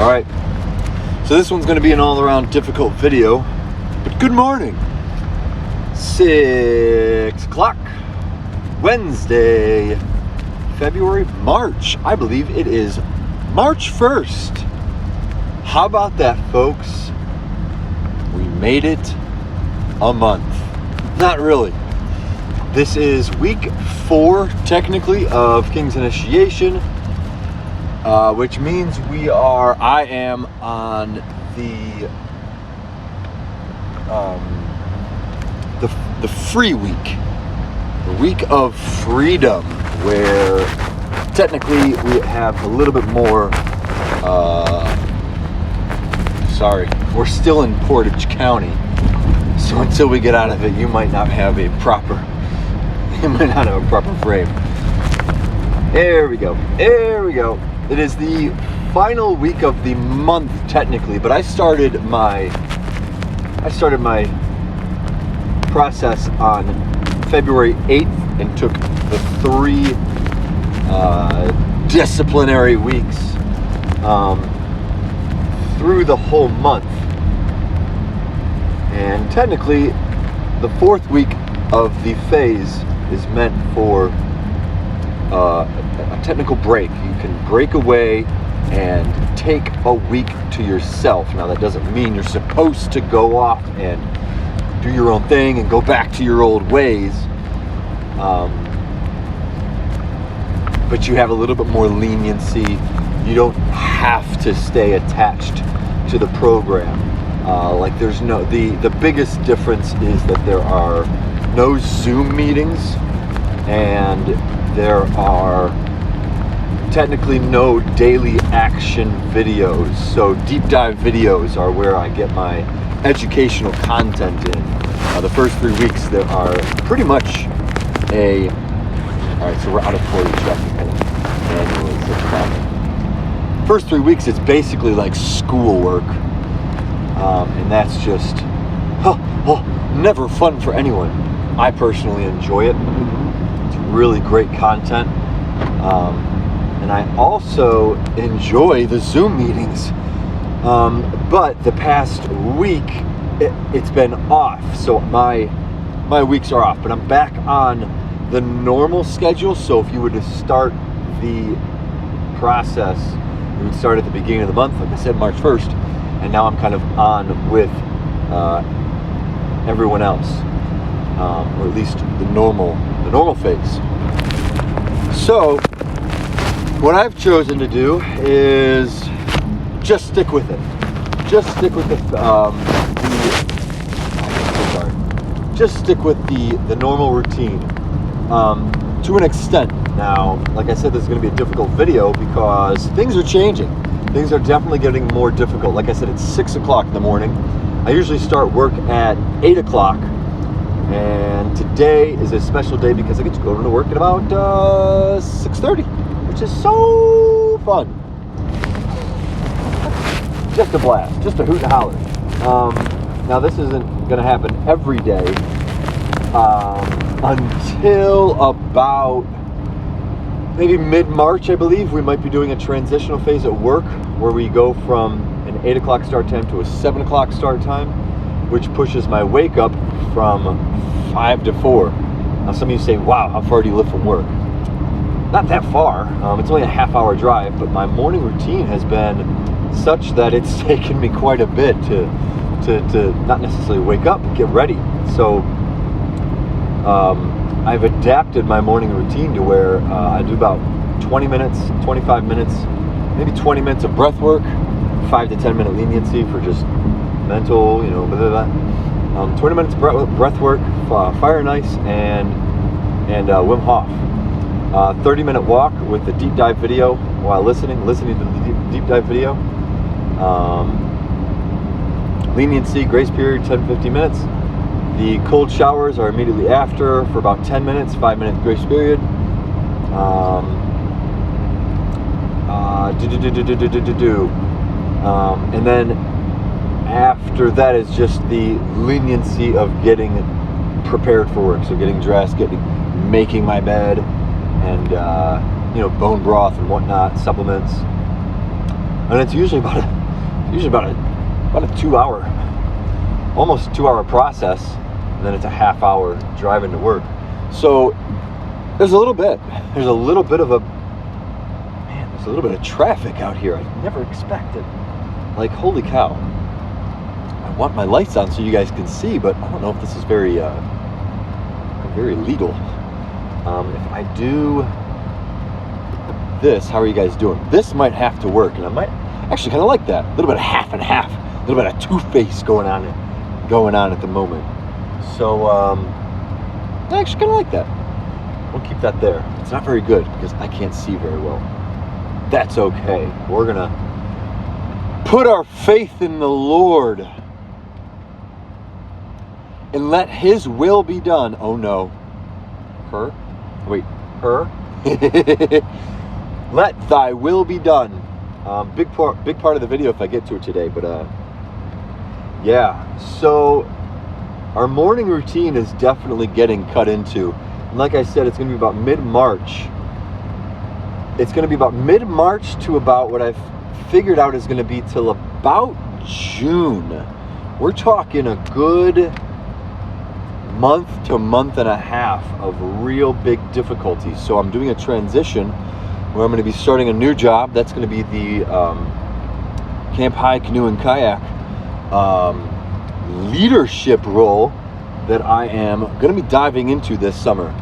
Alright, so this one's going to be an all-around difficult video, but good morning. 6 o'clock, Wednesday, March. I believe it is March 1st. How about that, folks? We made it a month. Not really. This is week 4, technically, of King's Initiation, which means I am on the free week, the week of freedom, where technically we have a little bit more, we're still in Portage County, so until we get out of it, you might not have a proper frame. There we go. It is the final week of the month, technically, but I started my process on February 8th and took the 3 disciplinary weeks through the whole month. And technically, the 4th week of the phase is meant for a technical break. You can break away and take a week to yourself. Now, that doesn't mean you're supposed to go off and do your own thing and go back to your old ways. But you have a little bit more leniency. You don't have to stay attached to the program. Like there's no, the biggest difference is that there are no Zoom meetings and there are technically no daily action videos. So deep dive videos are where I get my educational content in. The first 3 weeks there are pretty much alright, so we're out of Portage annually, 6 o'clock. First 3 weeks it's basically like schoolwork. And that's just never fun for anyone. I personally enjoy it. It's really great content. And I also enjoy the Zoom meetings. But the past week, it's been off. So my weeks are off. But I'm back on the normal schedule. So if you were to start the process, you would start at the beginning of the month, like I said, March 1st. And now I'm kind of on with everyone else, or at least the normal phase. So what I've chosen to do is just stick with it. Just stick with the normal routine to an extent. Now, like I said, this is going to be a difficult video because things are changing. Things are definitely getting more difficult. Like I said, it's 6 o'clock in the morning. I usually start work at 8 o'clock. And today is a special day because I get to go to work at about 6:30, which is so fun. Just a blast, just a hoot and holler. Now, this isn't going to happen every day until about maybe mid-March, I believe. We might be doing a transitional phase at work where we go from an 8 o'clock start time to a 7 o'clock start time, which pushes my wake up from 5 to 4. Now, some of you say, wow, how far do you live from work? Not that far. It's only a half-hour drive, but my morning routine has been such that it's taken me quite a bit to not necessarily wake up, but get ready. So I've adapted my morning routine to where I do about 20 minutes, 25 minutes, maybe 20 minutes of breath work, 5 to 10 minute leniency for just mental, blah, blah, blah. 20 minutes breath work, fire and ice, and Wim Hof. 30-minute walk with the deep dive video while listening to the deep dive video. Leniency, grace period, 10-15 minutes. The cold showers are immediately after for about 10 minutes, 5-minute grace period. And then after that is just the leniency of getting prepared for work. So getting dressed, making my bed, and bone broth and whatnot, supplements. and it's usually about a 2 hour, almost 2 hour process, and then it's a half hour driving to work. So there's a little bit of traffic out here. I never expected. Like, holy cow. I want my lights on so you guys can see, but I don't know if this is very legal. If I do this, how are you guys doing? This might have to work, and I might actually kind of like that. A little bit of half and half, a little bit of two-face going on at the moment. So I actually kind of like that. We'll keep that there. It's not very good because I can't see very well. That's okay. We're gonna put our faith in the Lord and let His will be done. Oh no. Her? Let thy will be done. Big part of the video if I get to it today, but yeah. So our morning routine is definitely getting cut into. And like I said, it's going to be about mid-March. It's going to be about mid-March to about what I've figured out is going to be till about June. We're talking a good month to month and a half of real big difficulties. So I'm doing a transition where I'm going to be starting a new job. That's going to be the Camp High Canoe and Kayak leadership role that I am going to be diving into this summer.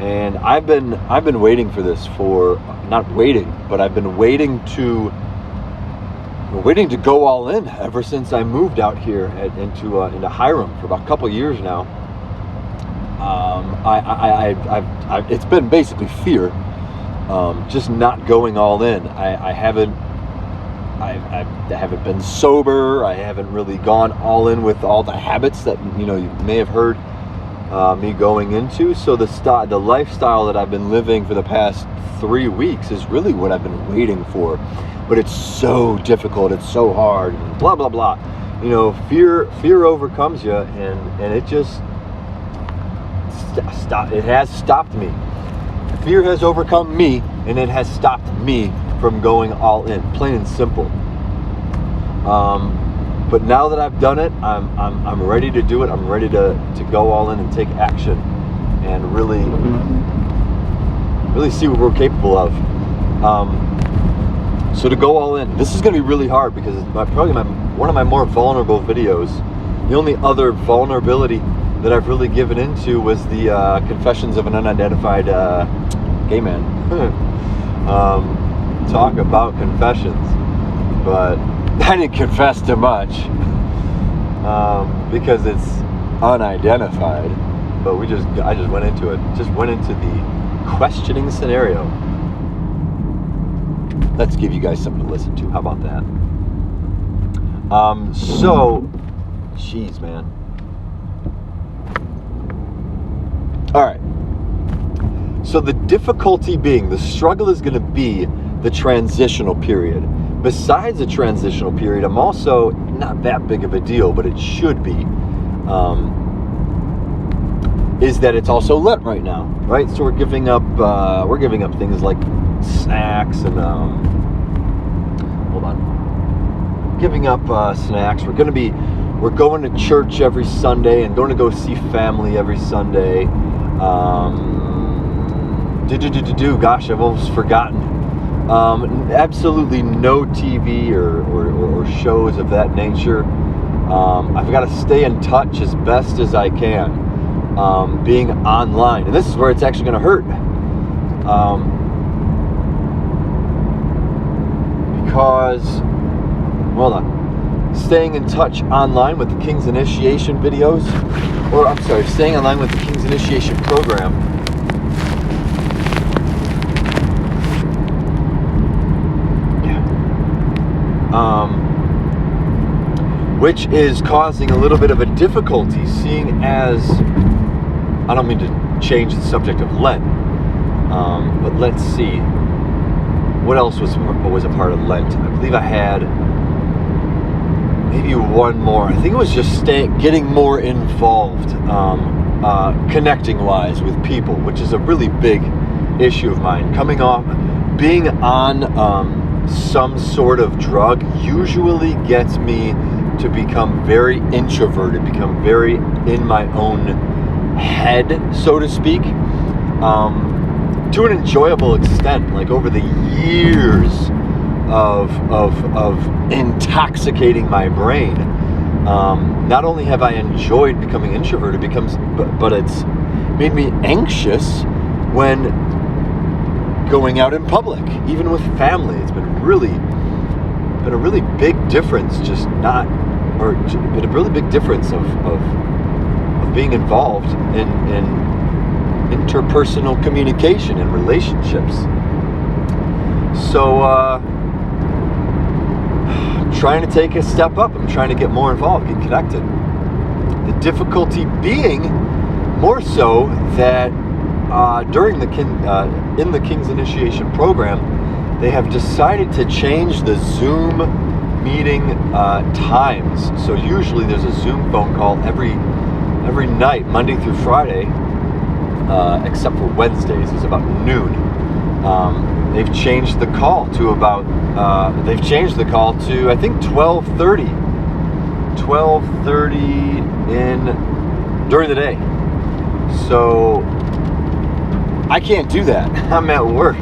And I've been waiting for this for, not waiting, but I've been waiting to go all in ever since I moved out here into Hiram for about a couple of years now. It's been basically fear, just not going all in. I haven't been sober. I haven't really gone all in with all the habits that you may have heard me going into. So the lifestyle that I've been living for the past 3 weeks is really what I've been waiting for. But it's so difficult. It's so hard. And blah blah blah. Fear overcomes you, and it just it has stopped me. Fear has overcome me, and it has stopped me from going all in, plain and simple. But now that I've done it, I'm ready to do it. I'm ready to go all in and take action, and really see what we're capable of. So to go all in, this is going to be really hard because it's probably one of my more vulnerable videos. The only other vulnerability that I've really given into was the confessions of an unidentified gay man. Talk about confessions, but I didn't confess to much because it's unidentified. But I just went into it. Just went into the questioning scenario. Let's give you guys something to listen to. How about that? Jeez, man. All right. So the difficulty being, the struggle is going to be the transitional period. Besides the transitional period, I'm also not that big of a deal, but it should be, is that it's also Lent right now, right? So we're giving up things like snacks and giving up snacks. We're going to church every Sunday and going to go see family every Sunday. Gosh, I've almost forgotten. Absolutely no TV or shows of that nature. I've got to stay in touch as best as I can, being online. And this is where it's actually going to hurt. Because, hold on, staying in touch online with the King's Initiation videos, staying online with the King's Initiation program, which is causing a little bit of a difficulty, seeing as, I don't mean to change the subject of Lent, but let's see, what else was a part of Lent? I believe I had maybe one more. I think it was just getting more involved, connecting-wise with people, which is a really big issue of mine. Coming off, being on some sort of drug usually gets me to become very introverted, become very in my own head, so to speak, to an enjoyable extent. Like over the years of intoxicating my brain, not only have I enjoyed becoming introverted, but it's made me anxious when going out in public, even with family. It's been a really big difference, been a really big difference of being involved in interpersonal communication and relationships. So I'm trying to take a step up. I'm trying to get more involved, get connected. The difficulty being more so that during in the King's Initiation program, they have decided to change the Zoom meeting times. So usually there's a Zoom phone call every night, Monday through Friday, except for Wednesdays. It's about noon. They've changed the call to I think 12:30 during the day. So I can't do that. I'm at work,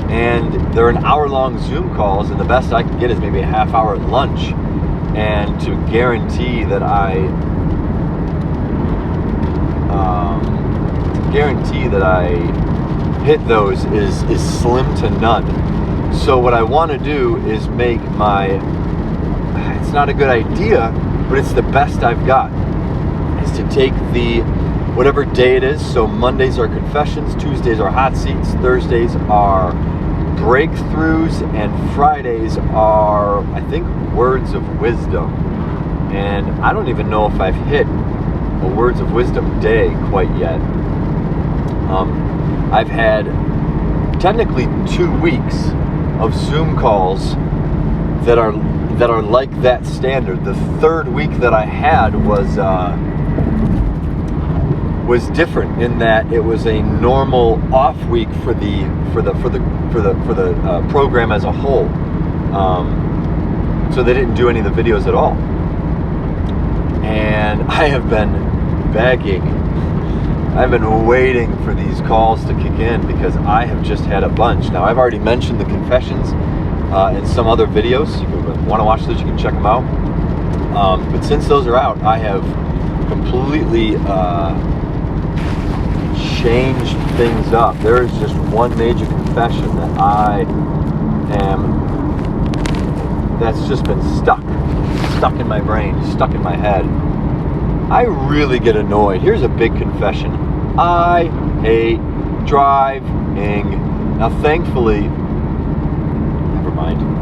and they're an hour-long Zoom calls, and the best I can get is maybe a half hour at lunch. And to guarantee that I hit those is slim to none. So what I want to do is make it's not a good idea, but it's the best I've got, is to take whatever day it is. So Mondays are confessions, Tuesdays are hot seats, Thursdays are breakthroughs, and Fridays are, I think, words of wisdom. And I don't even know if I've hit a words of wisdom day quite yet. I've had technically 2 weeks of Zoom calls that are like that standard. The third week that I had was different in that it was a normal off week for the program as a whole. So they didn't do any of the videos at all. And I have been begging. I've been waiting for these calls to kick in because I have just had a bunch. Now, I've already mentioned the confessions in some other videos. If you want to watch those, you can check them out. But since those are out, I have completely changed things up. There is just one major confession that's just been stuck in my brain, stuck in my head. I really get annoyed. Here's a big confession. I hate driving. Now, thankfully,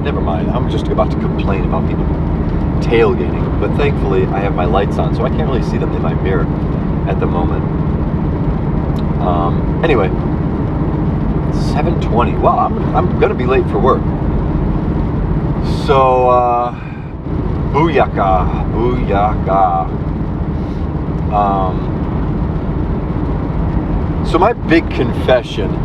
never mind. I'm just about to complain about people tailgating, but thankfully I have my lights on, so I can't really see them in my mirror at the moment. Anyway, 7:20. Well, I'm gonna be late for work. So, booyaka. So my big confession,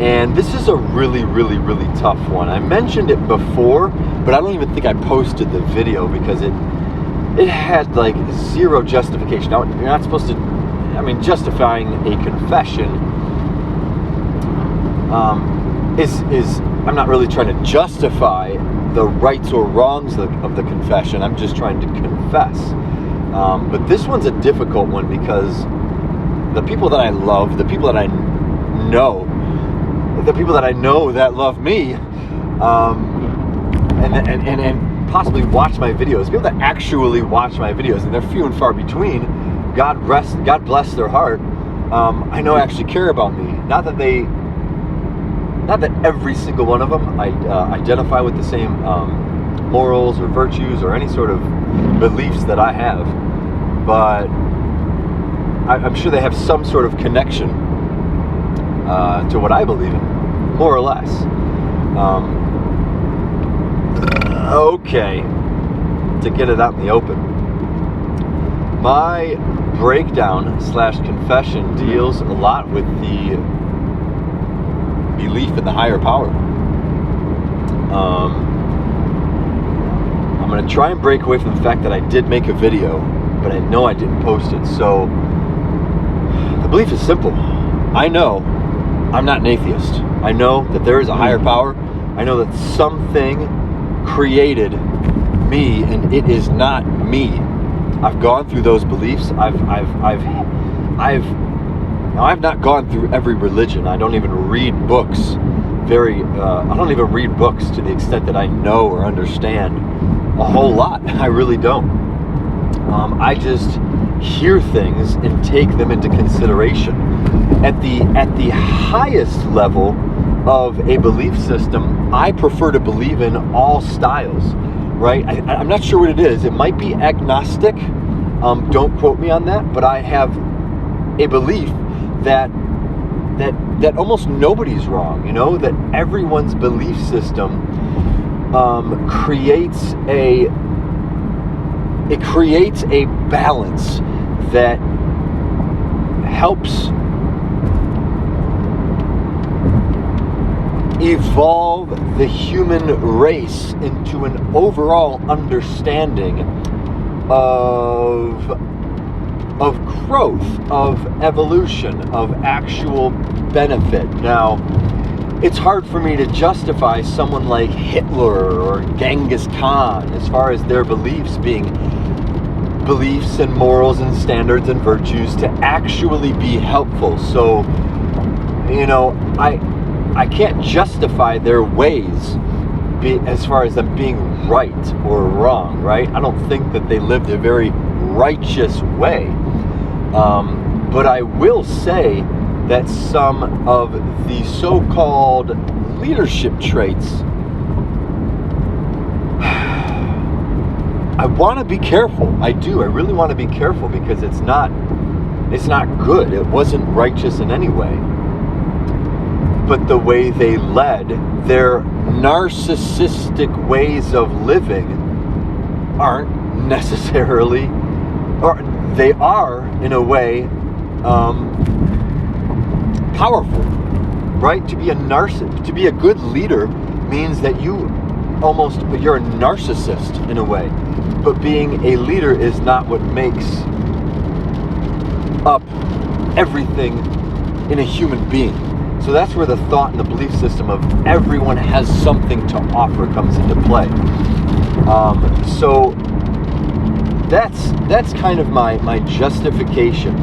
and this is a really, really, really tough one. I mentioned it before, but I don't even think I posted the video because it had like zero justification. Now, you're not supposed to, justifying a confession is I'm not really trying to justify the rights or wrongs of the confession. I'm just trying to confess. But this one's a difficult one because the people that I love, the people that I know that love me, and possibly watch my videos, people that actually watch my videos, and they're few and far between. God bless their heart. I know actually care about me. Not that every single one of them identify with the same morals or virtues or any sort of beliefs that I have, but I'm sure they have some sort of connection to what I believe in, more or less. Okay, to get it out in the open, my breakdown / confession deals a lot with the belief in the higher power. I'm going to try and break away from the fact that I did make a video, but I know I didn't post it. So the belief is simple. I know I'm not an atheist. I know that there is a higher power. I know that something created me, and it is not me. I've gone through those beliefs. I've not gone through every religion. I don't even read books. I don't even read books to the extent that I know or understand a whole lot. I really don't. I just hear things and take them into consideration. At the highest level of a belief system, I prefer to believe in all styles, right? I'm not sure what it is. It might be agnostic. Don't quote me on that, but I have a belief that almost nobody's wrong, that everyone's belief system creates a balance that helps evolve the human race into an overall understanding of growth, of evolution, of actual benefit. Now, it's hard for me to justify someone like Hitler or Genghis Khan as far as their beliefs being beliefs and morals and standards and virtues to actually be helpful. So, I can't justify their ways as far as them being right or wrong, right? I don't think that they lived a very righteous way. But I will say that some of the so-called leadership traits, I want to be careful. I do. I really want to be careful because it's not good. It wasn't righteous in any way. But the way they led, their narcissistic ways of living aren't necessarily, or they are in a way powerful, right? To be a good leader means that you're a narcissist in a way. But being a leader is not what makes up everything in a human being. So that's where the thought and the belief system of everyone has something to offer comes into play. So that's kind of my justification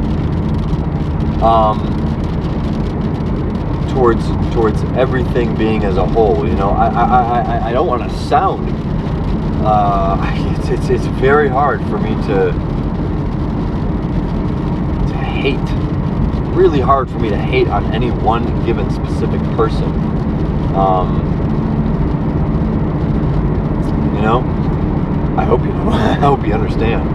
towards everything being as a whole. I don't want to sound. It's very hard for me to hate. Really hard for me to hate on any one given specific person. I hope you know. I hope you understand.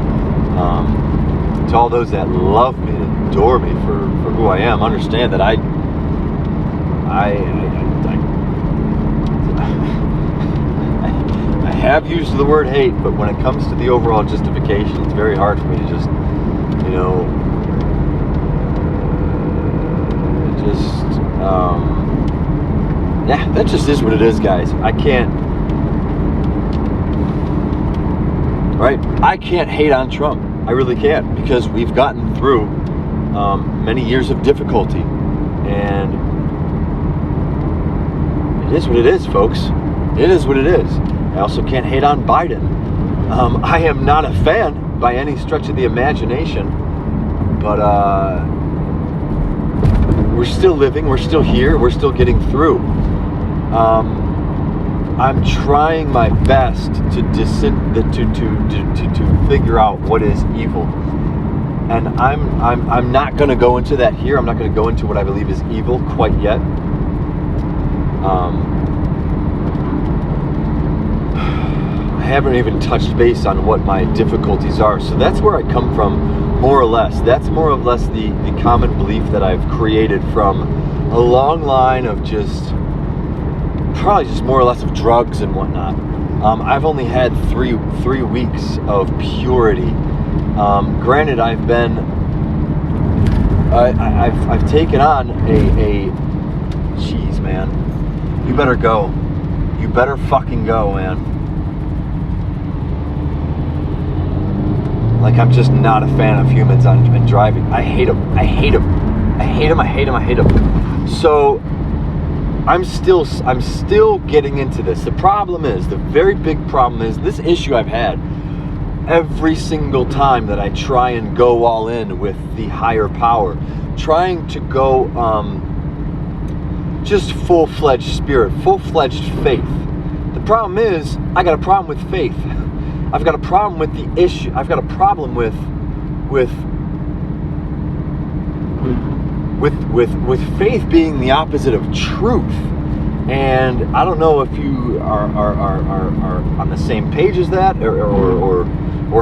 To all those that love me and adore me for who I am, understand that I have used the word hate, but when it comes to the overall justification, it's very hard for me to just, that just is what it is, guys. I can't hate on Trump. I really can't, because we've gotten through many years of difficulty, and it is what it is, folks. It is what it is. I also can't hate on Biden. I am not a fan by any stretch of the imagination, but we're still living, we're still here, we're still getting through. I'm trying my best to figure out what is evil, and I'm not going to go into that here. I'm not going to go into what I believe is evil quite yet. I haven't even touched base on what my difficulties are, so that's where I come from, more or less. That's more or less the common belief that I've created from a long line of probably just more or less of drugs and whatnot. I've only had three weeks of purity. Granted, I've taken on a. Jeez, man, you better go. You better fucking go, man. Like, I'm just not a fan of humans on driving. I hate them. I hate them. I hate them. I hate them. I hate them. So I'm still getting into this. The problem is, the very big problem is, this issue I've had every single time that I try and go all in with the higher power, trying to go just full-fledged spirit, full-fledged faith. The problem is, I got a problem with faith. I've got a problem with the issue. I've got a problem with faith being the opposite of truth. And I don't know if you are on the same page as that, or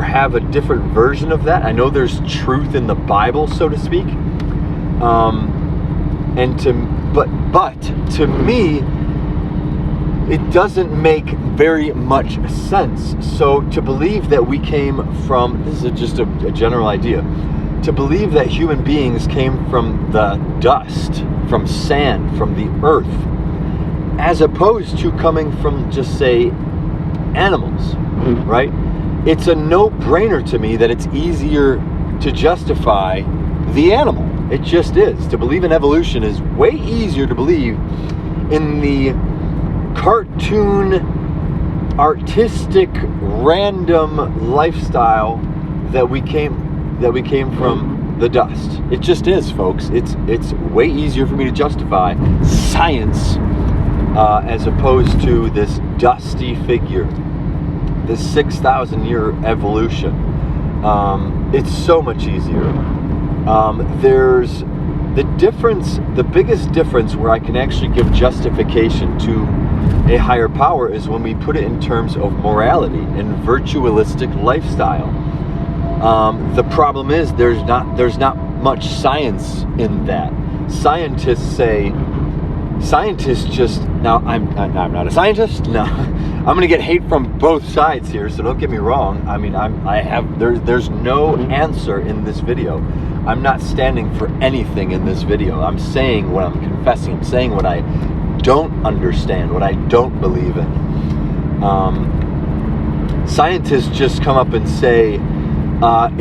have a different version of that. I know there's truth in the Bible, so to speak. But to me, it doesn't make very much sense. So to believe that we came from, this is just a general idea, to believe that human beings came from the dust, from sand, from the earth, as opposed to coming from, just say, animals, right? It's a no-brainer to me that it's easier to justify the animal. It just is. To believe in evolution is way easier to believe in the cartoon, artistic, random lifestyle that we came from the dust. It just is, folks. It's way easier for me to justify science as opposed to this dusty figure, this 6,000-year evolution. It's so much easier. There's the biggest difference where I can actually give justification to a higher power is when we put it in terms of morality and virtualistic lifestyle. The problem is there's not much science in that. Scientists just, now I'm not a scientist. No, I'm gonna get hate from both sides here, so don't get me wrong. I mean, there's no answer in this video. I'm not standing for anything in this video. I'm saying what I'm confessing. I'm saying what I don't understand, what I don't believe in. Scientists just come up and say,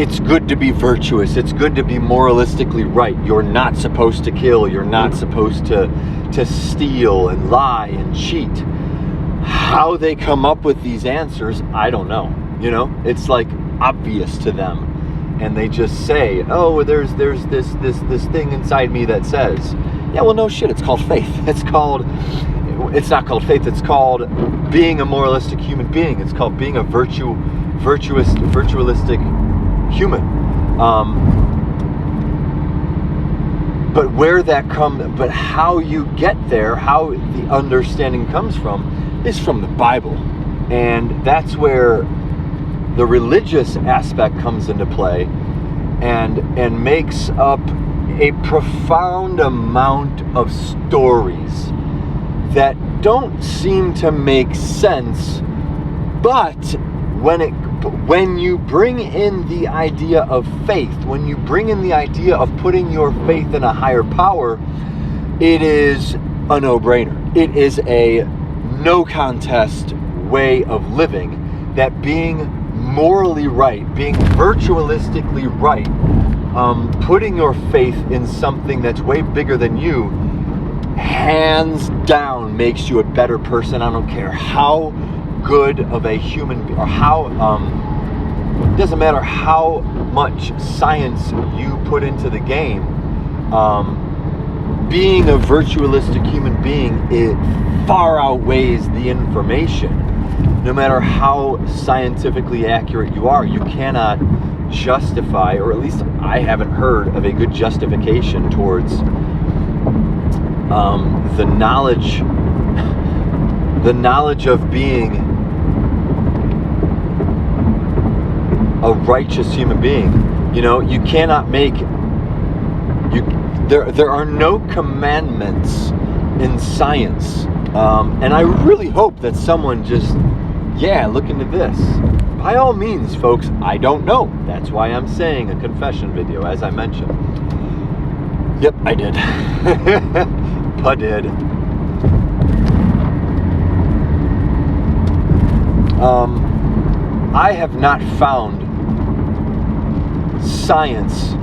it's good to be virtuous. It's good to be moralistically right. You're not supposed to kill. You're not supposed to steal and lie and cheat. How they come up with these answers, I don't know. You know, it's like obvious to them. And they just say, oh, there's this thing inside me that says, yeah, well, no shit, it's called faith. It's not called faith, it's called being a moralistic human being. It's called being a virtualistic human. But how you get there, how the understanding comes from, is from the Bible. And that's where the religious aspect comes into play and makes up a profound amount of stories that don't seem to make sense, but when you bring in the idea of faith, when you bring in the idea of putting your faith in a higher power, it is a no-brainer. It is a no contest way of living, that being morally right, being virtualistically right, putting your faith in something that's way bigger than you, hands down makes you a better person. I don't care how good of a human, or how, it doesn't matter how much science you put into the game, being a virtualistic human being, it far outweighs the information. No matter how scientifically accurate you are, you cannot justify, or at least I haven't heard of a good justification towards the knowledge of being a righteous human being. You know, you cannot make there are no commandments in science, and I really hope that someone just, look into this. By all means, folks, I don't know. That's why I'm saying a confession video, as I mentioned. Yep, I did. I did. I have not found science.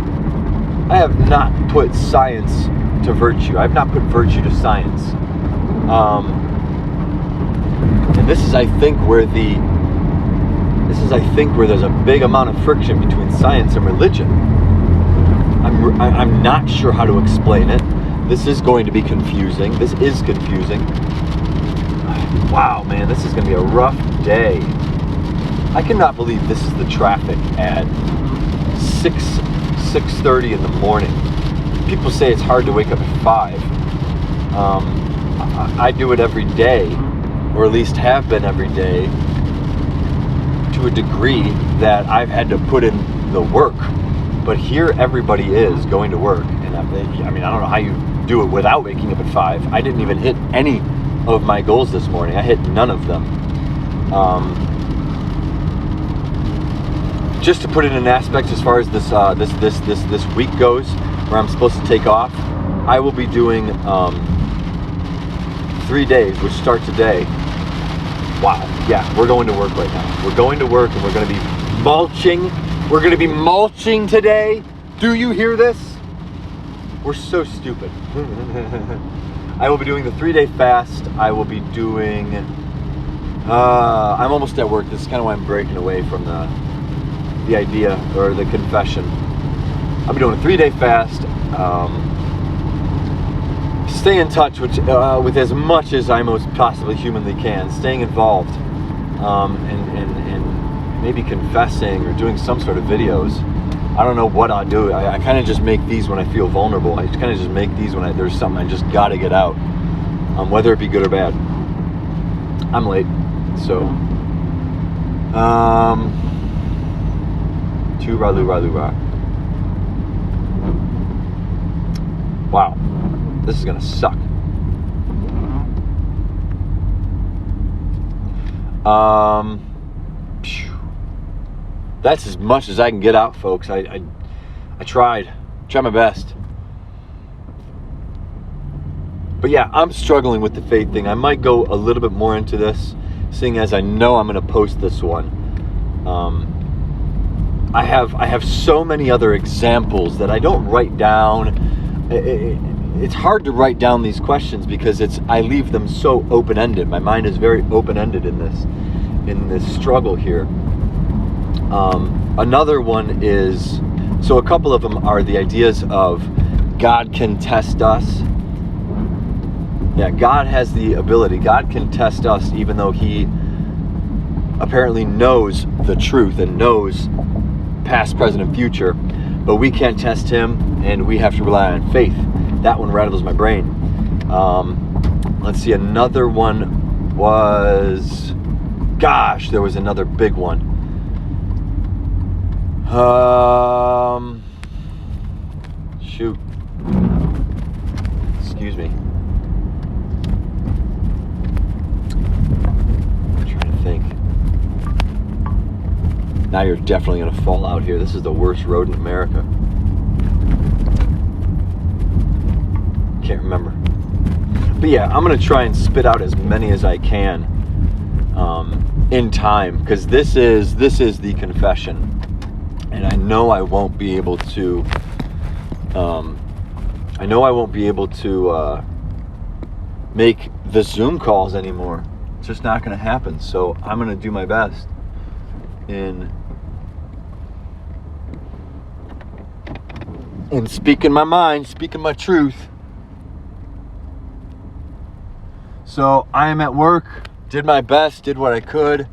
I have not put science to virtue. I have not put virtue to science. And this is, I think, where there's a big amount of friction between science and religion. I'm not sure how to explain it. This is going to be confusing. This is confusing. Wow, man, this is going to be a rough day. I cannot believe this is the traffic at 6:30 in the morning. People say it's hard to wake up at 5. I do it every day, or at least have been every day, to a degree that I've had to put in the work. But here everybody is going to work. And I mean, I don't know how you do it without waking up at 5. I didn't even hit any of my goals this morning. I hit none of them. Just to put it in aspects as far as this week goes, where I'm supposed to take off, I will be doing 3 days, which start today. Wow, yeah, we're going to work right now. We're going to work, and we're going to be mulching. We're going to be mulching today. Do you hear this? We're so stupid. I will be doing the 3-day fast. I will be doing, I'm almost at work. This is kind of why I'm breaking away from the idea or the confession. I'll be doing a 3-day fast. Stay in touch with as much as I most possibly humanly can. Staying involved, and maybe confessing or doing some sort of videos. I don't know what I'll do. I kind of just make these when I feel vulnerable. I kind of just make these when there's something I just got to get out, whether it be good or bad. I'm late, so wow, this is gonna suck. That's as much as I can get out, folks. I tried my best. But yeah, I'm struggling with the faith thing. I might go a little bit more into this, seeing as I know I'm going to post this one. I have so many other examples that I don't write down. It's hard to write down these questions because I leave them so open-ended. My mind is very open-ended in this struggle here. Another one is, so a couple of them are the ideas of God can test us. Yeah, God has the ability. God can test us even though He apparently knows the truth and knows past, present, and future. But we can't test Him, and we have to rely on faith. That one rattles my brain. Let's see, another one was, gosh, there was another big one. Shoot. Excuse me. I'm trying to think. Now you're definitely going to fall out here. This is the worst road in America. Can't remember. But yeah, I'm going to try and spit out as many as I can in time, because this is the confession. And I know I won't be able to make the Zoom calls anymore. It's just not going to happen. So I'm going to do my best in speaking my mind, speaking my truth. So I am at work, did my best, did what I could.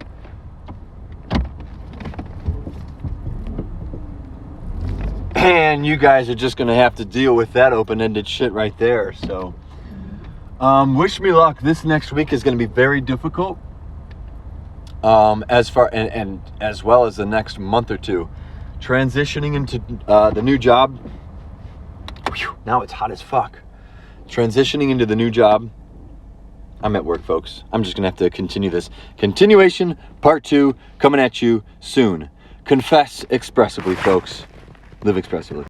And you guys are just going to have to deal with that open-ended shit right there. So, wish me luck. This next week is going to be very difficult. As far and as well as the next month or two. Transitioning into the new job. Whew, now it's hot as fuck. Transitioning into the new job. I'm at work, folks. I'm just going to have to continue this. Continuation, part 2, coming at you soon. Confess expressively, folks. Live expressively.